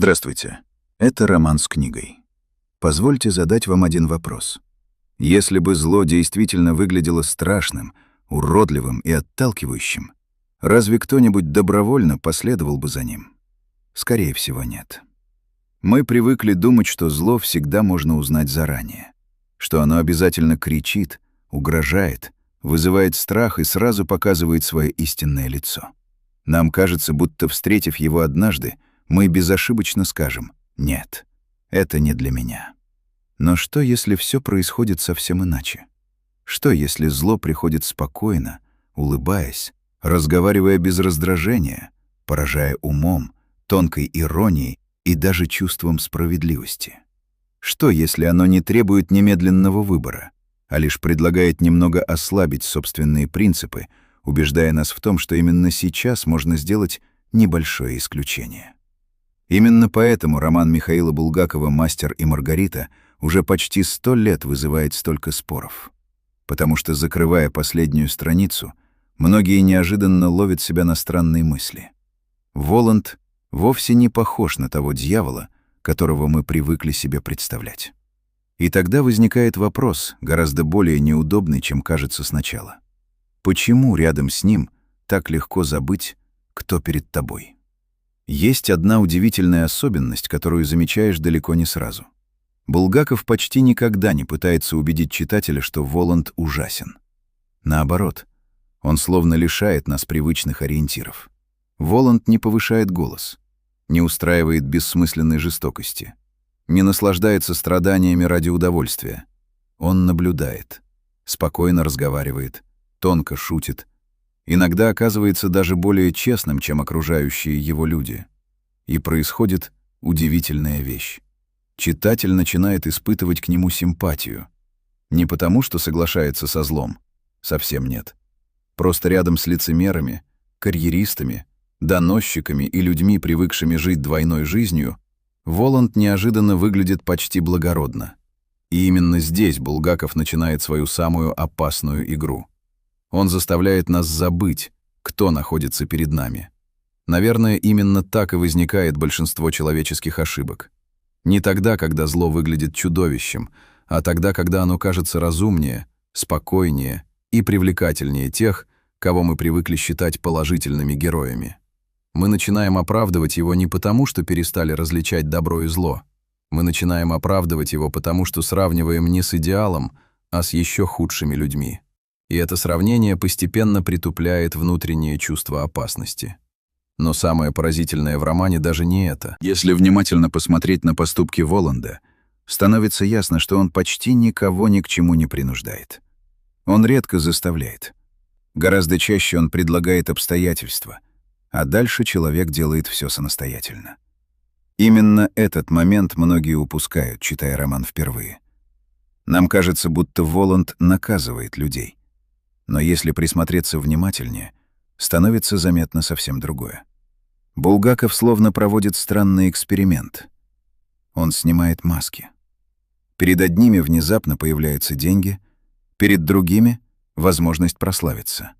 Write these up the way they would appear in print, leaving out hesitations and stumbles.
Здравствуйте. Это роман с книгой. Позвольте задать вам один вопрос. Если бы зло действительно выглядело страшным, уродливым и отталкивающим, разве кто-нибудь добровольно последовал бы за ним? Скорее всего, нет. Мы привыкли думать, что зло всегда можно узнать заранее, что оно обязательно кричит, угрожает, вызывает страх и сразу показывает свое истинное лицо. Нам кажется, будто, встретив его однажды, мы безошибочно скажем «нет, это не для меня». Но что, если все происходит совсем иначе? Что, если зло приходит спокойно, улыбаясь, разговаривая без раздражения, поражая умом, тонкой иронией и даже чувством справедливости? Что, если оно не требует немедленного выбора, а лишь предлагает немного ослабить собственные принципы, убеждая нас в том, что именно сейчас можно сделать небольшое исключение? Именно поэтому роман Михаила Булгакова «Мастер и Маргарита» уже почти 100 лет вызывает столько споров. Потому что, закрывая последнюю страницу, многие неожиданно ловят себя на странные мысли. Воланд вовсе не похож на того дьявола, которого мы привыкли себе представлять. И тогда возникает вопрос, гораздо более неудобный, чем кажется сначала. Почему рядом с ним так легко забыть, кто перед тобой? Есть одна удивительная особенность, которую замечаешь далеко не сразу. Булгаков почти никогда не пытается убедить читателя, что Воланд ужасен. Наоборот, он словно лишает нас привычных ориентиров. Воланд не повышает голос, не устраивает бессмысленной жестокости, не наслаждается страданиями ради удовольствия. Он наблюдает, спокойно разговаривает, тонко шутит, иногда оказывается даже более честным, чем окружающие его люди. И происходит удивительная вещь. Читатель начинает испытывать к нему симпатию. Не потому, что соглашается со злом. Совсем нет. Просто рядом с лицемерами, карьеристами, доносчиками и людьми, привыкшими жить двойной жизнью, Воланд неожиданно выглядит почти благородно. И именно здесь Булгаков начинает свою самую опасную игру. Он заставляет нас забыть, кто находится перед нами. Наверное, именно так и возникает большинство человеческих ошибок. Не тогда, когда зло выглядит чудовищем, а тогда, когда оно кажется разумнее, спокойнее и привлекательнее тех, кого мы привыкли считать положительными героями. Мы начинаем оправдывать его не потому, что перестали различать добро и зло. Мы начинаем оправдывать его потому, что сравниваем не с идеалом, а с еще худшими людьми. И это сравнение постепенно притупляет внутреннее чувство опасности. Но самое поразительное в романе даже не это. Если внимательно посмотреть на поступки Воланда, становится ясно, что он почти никого ни к чему не принуждает. Он редко заставляет. Гораздо чаще он предлагает обстоятельства, а дальше человек делает все самостоятельно. Именно этот момент многие упускают, читая роман впервые. Нам кажется, будто Воланд наказывает людей. Но если присмотреться внимательнее, становится заметно совсем другое. Булгаков словно проводит странный эксперимент. Он снимает маски. Перед одними внезапно появляются деньги, перед другими — возможность прославиться.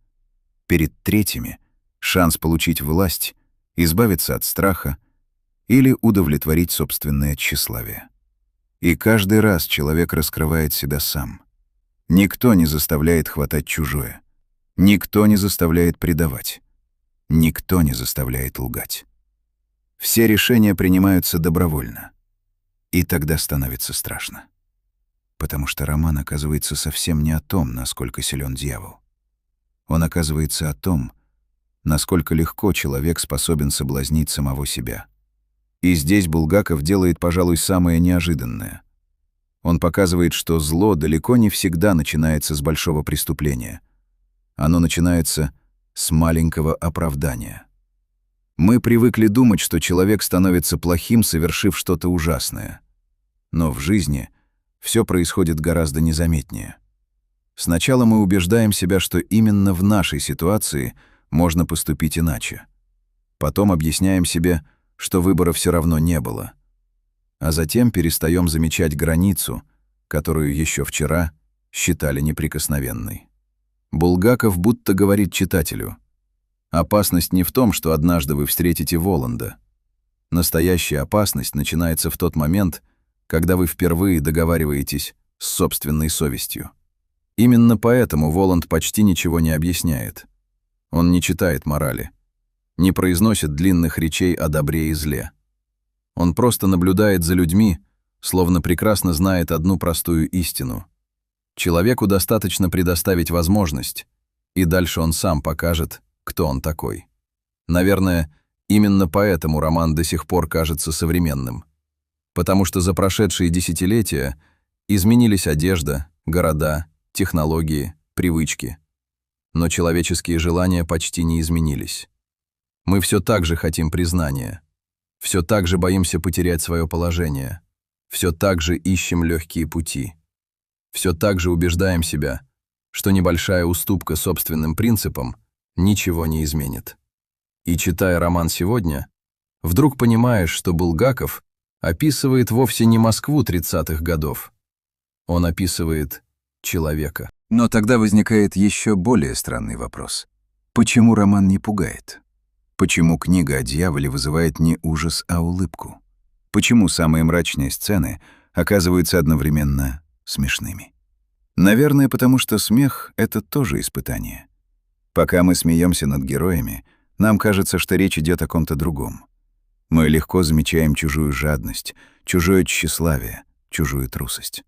Перед третьими — шанс получить власть, избавиться от страха или удовлетворить собственное тщеславие. И каждый раз человек раскрывает себя сам. Никто не заставляет хватать чужое. Никто не заставляет предавать. Никто не заставляет лгать. Все решения принимаются добровольно. И тогда становится страшно. Потому что роман оказывается совсем не о том, насколько силен дьявол. Он оказывается о том, насколько легко человек способен соблазнить самого себя. И здесь Булгаков делает, пожалуй, самое неожиданное. Он показывает, что зло далеко не всегда начинается с большого преступления. Оно начинается с маленького оправдания. Мы привыкли думать, что человек становится плохим, совершив что-то ужасное. Но в жизни все происходит гораздо незаметнее. Сначала мы убеждаем себя, что именно в нашей ситуации можно поступить иначе. Потом объясняем себе, что выбора все равно не было. А затем перестаем замечать границу, которую еще вчера считали неприкосновенной. Булгаков будто говорит читателю: опасность не в том, что однажды вы встретите Воланда. Настоящая опасность начинается в тот момент, когда вы впервые договариваетесь с собственной совестью. Именно поэтому Воланд почти ничего не объясняет. Он не читает морали, не произносит длинных речей о добре и зле. Он просто наблюдает за людьми, словно прекрасно знает одну простую истину. Человеку достаточно предоставить возможность, и дальше он сам покажет, кто он такой. Наверное, именно поэтому роман до сих пор кажется современным. Потому что за прошедшие десятилетия изменились одежда, города, технологии, привычки. Но человеческие желания почти не изменились. Мы все так же хотим признания, все так же боимся потерять свое положение, все так же ищем легкие пути, все так же убеждаем себя, что небольшая уступка собственным принципам ничего не изменит. И читая роман сегодня, вдруг понимаешь, что Булгаков описывает вовсе не Москву 30-х годов. Он описывает человека. Но тогда возникает еще более странный вопрос. Почему роман не пугает? Почему книга о дьяволе вызывает не ужас, а улыбку? Почему самые мрачные сцены оказываются одновременно смешными? Наверное, потому что смех — это тоже испытание. Пока мы смеемся над героями, нам кажется, что речь идет о ком-то другом. Мы легко замечаем чужую жадность, чужое тщеславие, чужую трусость.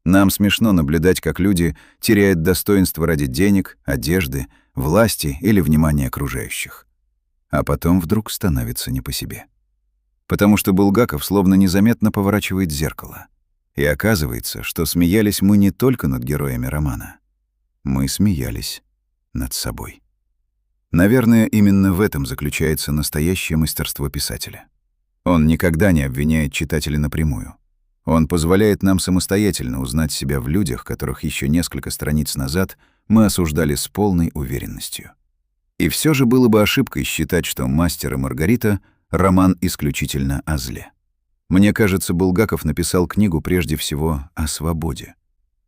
Нам смешно наблюдать, как люди теряют достоинство ради денег, одежды, власти или внимания окружающих. А потом вдруг становится не по себе. Потому что Булгаков словно незаметно поворачивает зеркало. И оказывается, что смеялись мы не только над героями романа. Мы смеялись над собой. Наверное, именно в этом заключается настоящее мастерство писателя. Он никогда не обвиняет читателя напрямую. Он позволяет нам самостоятельно узнать себя в людях, которых еще несколько страниц назад мы осуждали с полной уверенностью. И все же было бы ошибкой считать, что «Мастер и Маргарита» — роман исключительно о зле. Мне кажется, Булгаков написал книгу прежде всего о свободе.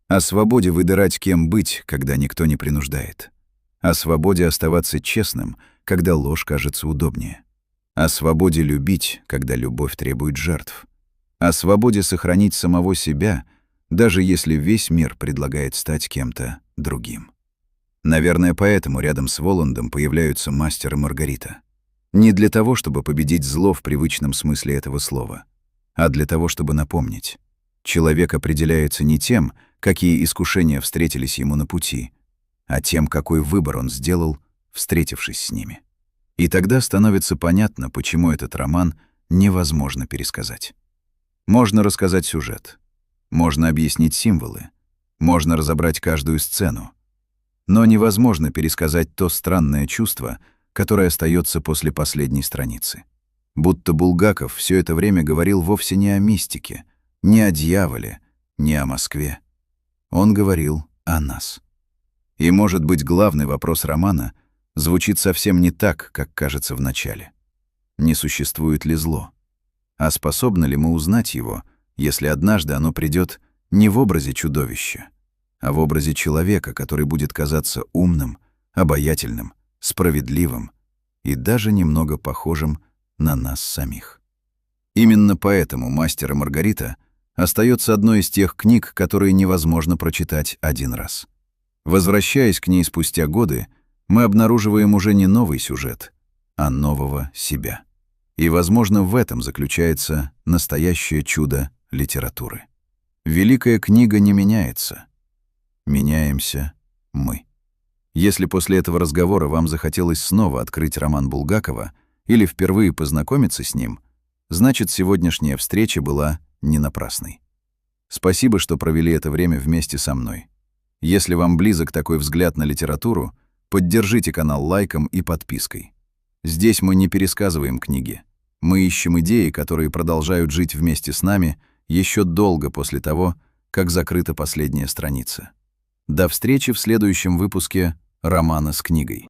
О свободе выбирать, кем быть, когда никто не принуждает. О свободе оставаться честным, когда ложь кажется удобнее. О свободе любить, когда любовь требует жертв. О свободе сохранить самого себя, даже если весь мир предлагает стать кем-то другим. Наверное, поэтому рядом с Воландом появляются «Мастер и Маргарита». Не для того, чтобы победить зло в привычном смысле этого слова, а для того, чтобы напомнить. Человек определяется не тем, какие искушения встретились ему на пути, а тем, какой выбор он сделал, встретившись с ними. И тогда становится понятно, почему этот роман невозможно пересказать. Можно рассказать сюжет, можно объяснить символы, можно разобрать каждую сцену, но невозможно пересказать то странное чувство, которое остается после последней страницы. Будто Булгаков все это время говорил вовсе не о мистике, не о дьяволе, не о Москве. Он говорил о нас. И, может быть, главный вопрос романа звучит совсем не так, как кажется в начале. Не существует ли зло? А способны ли мы узнать его, если однажды оно придет не в образе чудовища, а в образе человека, который будет казаться умным, обаятельным, справедливым и даже немного похожим на нас самих. Именно поэтому «Мастер и Маргарита» остается одной из тех книг, которые невозможно прочитать один раз. Возвращаясь к ней спустя годы, мы обнаруживаем уже не новый сюжет, а нового себя. И, возможно, в этом заключается настоящее чудо литературы. Великая книга не меняется. Меняемся мы. Если после этого разговора вам захотелось снова открыть роман Булгакова или впервые познакомиться с ним, значит, сегодняшняя встреча была не напрасной. Спасибо, что провели это время вместе со мной. Если вам близок такой взгляд на литературу, поддержите канал лайком и подпиской. Здесь мы не пересказываем книги. Мы ищем идеи, которые продолжают жить вместе с нами еще долго после того, как закрыта последняя страница. До встречи в следующем выпуске «Романа с книгой».